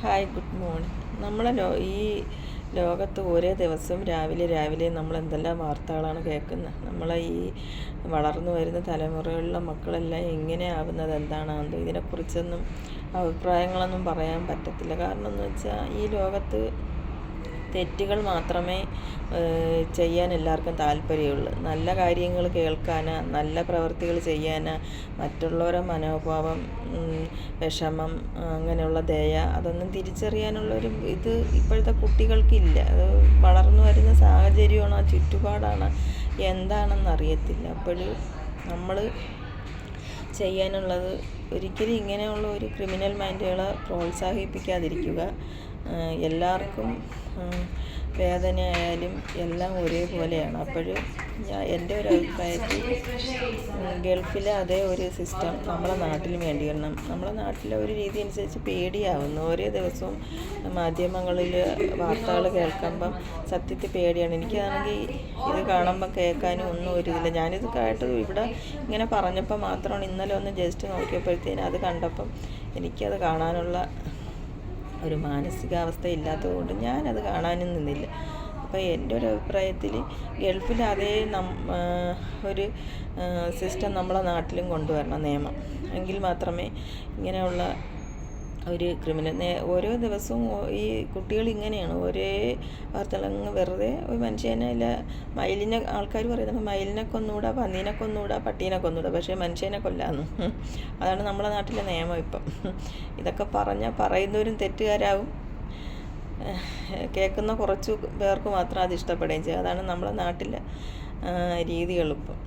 Hi, good morning. ഈ ലോകത്ത് ഒരേ ദിവസം രാവിലെ നമ്മൾ എന്തെല്ലാം വാർത്തകളാണ് കേൾക്കുന്നത്. ഈ വളർന്നു വരുന്ന തലമുറകളിലെ മക്കളെല്ലാം എങ്ങനെ ആവുന്നത് എന്താണെന്നോ ഇതിനെക്കുറിച്ചൊന്നും അഭിപ്രായങ്ങളൊന്നും പറയാൻ പറ്റത്തില്ല. കാരണം എന്ന് വെച്ചാൽ ഈ ലോകത്ത് തെറ്റുകൾ മാത്രമേ ചെയ്യാൻ എല്ലാവർക്കും താല്പര്യമുള്ളൂ. നല്ല കാര്യങ്ങൾ കേൾക്കാനോ നല്ല പ്രവൃത്തികൾ ചെയ്യാനോ മറ്റുള്ളവരുടെ മനോഭാവം, വിഷമം, അങ്ങനെയുള്ള ദയ അതൊന്നും തിരിച്ചറിയാനുള്ളൊരു ഇത് ഇപ്പോഴത്തെ കുട്ടികൾക്കില്ല. അത് വളർന്നു വരുന്ന സാഹചര്യമാണോ ചുറ്റുപാടാണോ എന്താണെന്നറിയത്തില്ല. അപ്പോൾ നമ്മൾ ചെയ്യാനുള്ളത് ഒരിക്കലും ഇങ്ങനെയുള്ള ഒരു ക്രിമിനൽ മൈൻഡുകളെ പ്രോത്സാഹിപ്പിക്കാതിരിക്കുക. എല്ലാവർക്കും വേദനയായാലും എല്ലാം ഒരേപോലെയാണ്. എൻ്റെ ഒരു അഭിപ്രായത്തിൽ ഗൾഫിലെ അതേ ഒരു സിസ്റ്റം നമ്മളെ നാട്ടിൽ വേണ്ടി വരണം. നമ്മളെ നാട്ടിലെ ഒരു രീതി അനുസരിച്ച് പേടിയാവുന്നു. ഓരോ ദിവസവും മാധ്യമങ്ങളിൽ വാർത്തകൾ കേൾക്കുമ്പം സത്യത്തിൽ പേടിയാണ്. എനിക്കാണെങ്കിൽ ഇത് കാണുമ്പം കേൾക്കാനും ഒന്നും ഒരു ഇതില്ല. ഞാനിത് കേട്ടത് ഇവിടെ ഇങ്ങനെ പറഞ്ഞപ്പോൾ മാത്രമാണ്. ഇന്നലെ ഒന്ന് ജസ്റ്റ് നോക്കിയപ്പോഴത്തേനും അത് കണ്ടപ്പം എനിക്കത് കാണാനുള്ള ഒരു മാനസികാവസ്ഥ ഇല്ലാത്തതുകൊണ്ട് ഞാനത് കാണാനും നിന്നില്ല. അപ്പോൾ എൻ്റെ ഒരു അഭിപ്രായത്തിൽ ഗൾഫിൽ അതേ ഒരു സിസ്റ്റം നമ്മളെ നാട്ടിലും കൊണ്ടുവരണം, നിയമം. എങ്കിൽ മാത്രമേ ഇങ്ങനെയുള്ള ഒരു ക്രിമിനൽ ഓരോ ദിവസവും ഈ കുട്ടികൾ ഇങ്ങനെയാണ് ഒരേ വാർത്തകളങ്ങ് വെറുതെ ഒരു മനുഷ്യനെ ആൾക്കാർ പറയുന്നത് മയിലിനെ കൊന്നുകൂടാ, പന്നീനെ കൊന്നുകൂടാ, പട്ടീനെ കൊന്നുകൂടാ, പക്ഷേ മനുഷ്യനെ കൊല്ലാന്ന്. അതാണ് നമ്മളെ നാട്ടിലെ നിയമം ഇപ്പം. ഇതൊക്കെ പറയുന്നവരും തെറ്റുകാരാവും, കേൾക്കുന്ന കുറച്ച് പേർക്ക് മാത്രം അത് ഇഷ്ടപ്പെടുകയും ചെയ്യും. അതാണ് നമ്മളെ നാട്ടിലെ രീതികളിപ്പം.